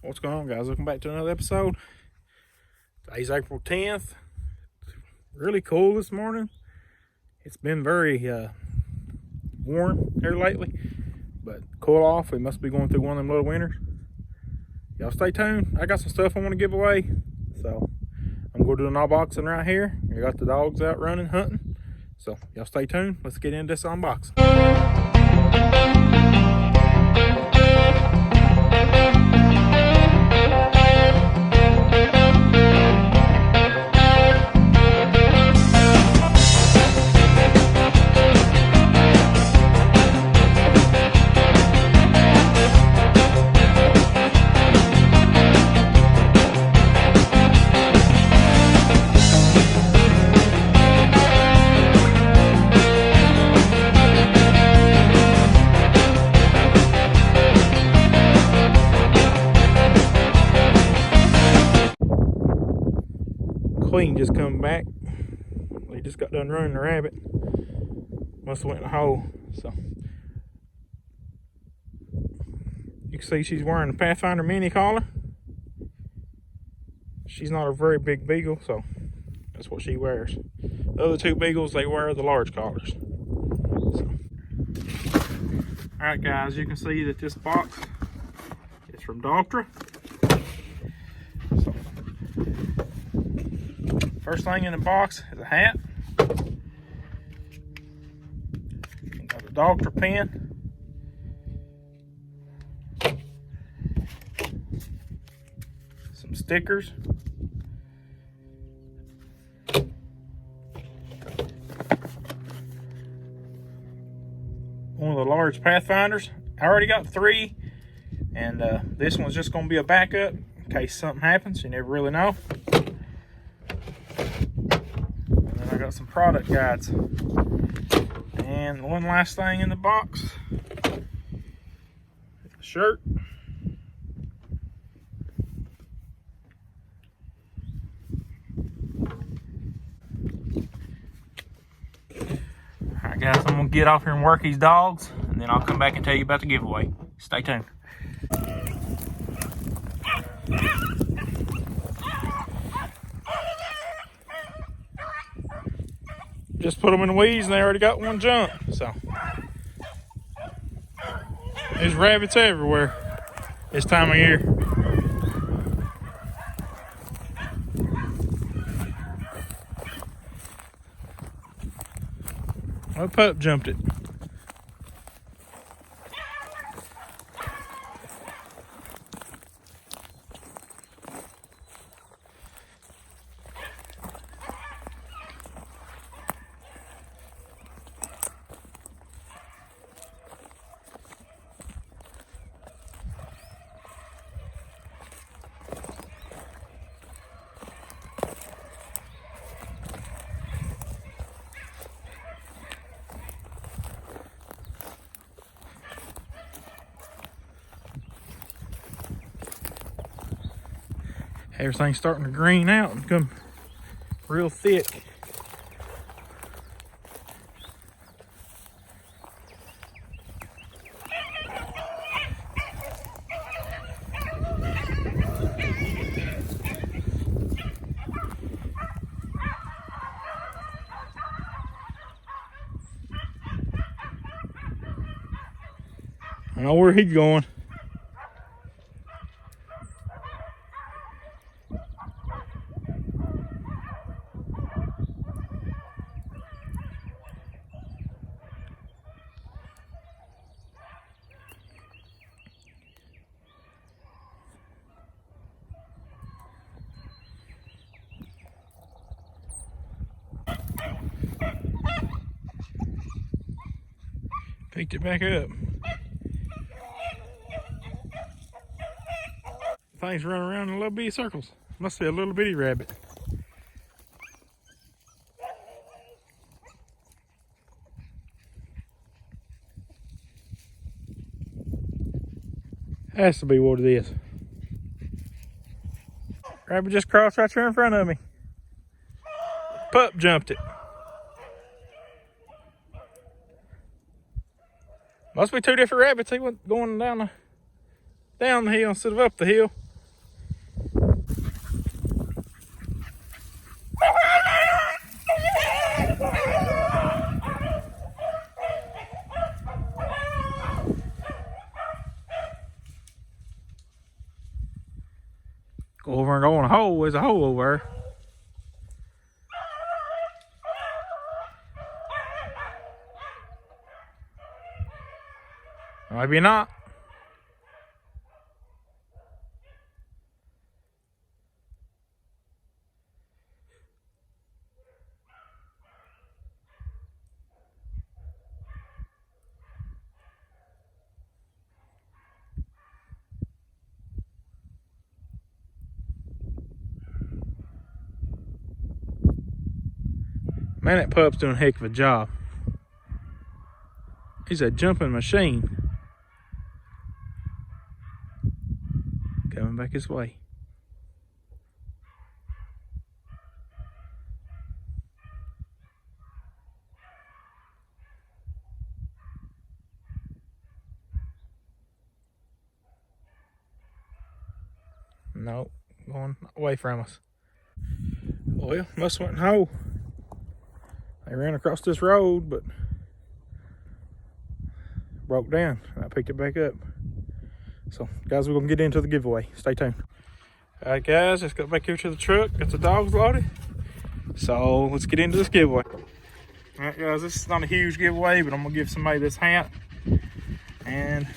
What's going on, guys? Welcome back to another episode. Today's April 10th. Really cool this morning. It's been very warm here lately, but cool off. We must be going through one of them little winters. Y'all stay tuned. I got some stuff I want to give away, so I'm going to do an unboxing right here. I got the dogs out running, hunting, so y'all stay tuned. Let's get into this unboxing. Queen just come back. They just got done running the rabbit. Must have went in the hole. So you can see she's wearing a Pathfinder mini collar. She's not a very big beagle, so that's what she wears. The other two beagles, they wear the large collars. So. Alright guys, you can see that this box is from Dogtra. So, first thing in the box is a hat. Got a Dogtra pen. Some stickers. One of the large Pathfinders. I already got 3, and this one's just going to be a backup in case something happens. You never really know. I got some product guides. And one last thing in the box. The shirt. Alright guys, I'm gonna get off here and work these dogs, and then I'll come back and tell you about the giveaway. Stay tuned. Just put them in the weeds and they already got one jump. So there's rabbits everywhere this time of year. My pup jumped it. Everything's starting to green out and become real thick. I know where he's going. Picked it back up. Things run around in little bitty circles. Must be a little bitty rabbit. Has to be what it is. Rabbit just crossed right there in front of me. Pup jumped it. Must be two different rabbits. He went going down the hill instead of up the hill. gonna go in a hole. There's a hole over there. Maybe not. Man, that pup's doing a heck of a job. He's a jumping machine. Coming back his way. Nope, going away from us. Well, must went home. They ran across this road, but broke down. And I picked it back up. So, guys, we're gonna get into the giveaway. Stay tuned. All right, guys, let's go back here to the truck. Got the dogs loaded. So let's get into this giveaway. All right, guys, this is not a huge giveaway, but I'm gonna give somebody this hat, and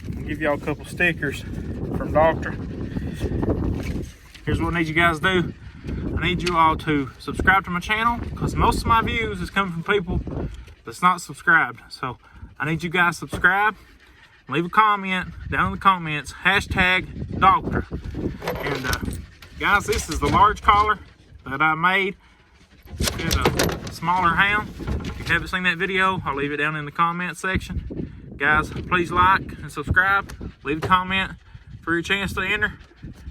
I'm gonna give y'all a couple stickers from Dogtra. Here's what I need you guys to do. I need you all to subscribe to my channel, because most of my views is coming from people that's not subscribed. So I need you guys to subscribe, leave a comment down in the comments, hashtag Dogtra. And guys, this is the large collar that I made. It's a smaller hound. If you haven't seen that video, I'll leave it down in the comment section. Guys, please like and subscribe, leave a comment for your chance to enter,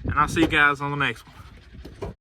and I'll see you guys on the next one.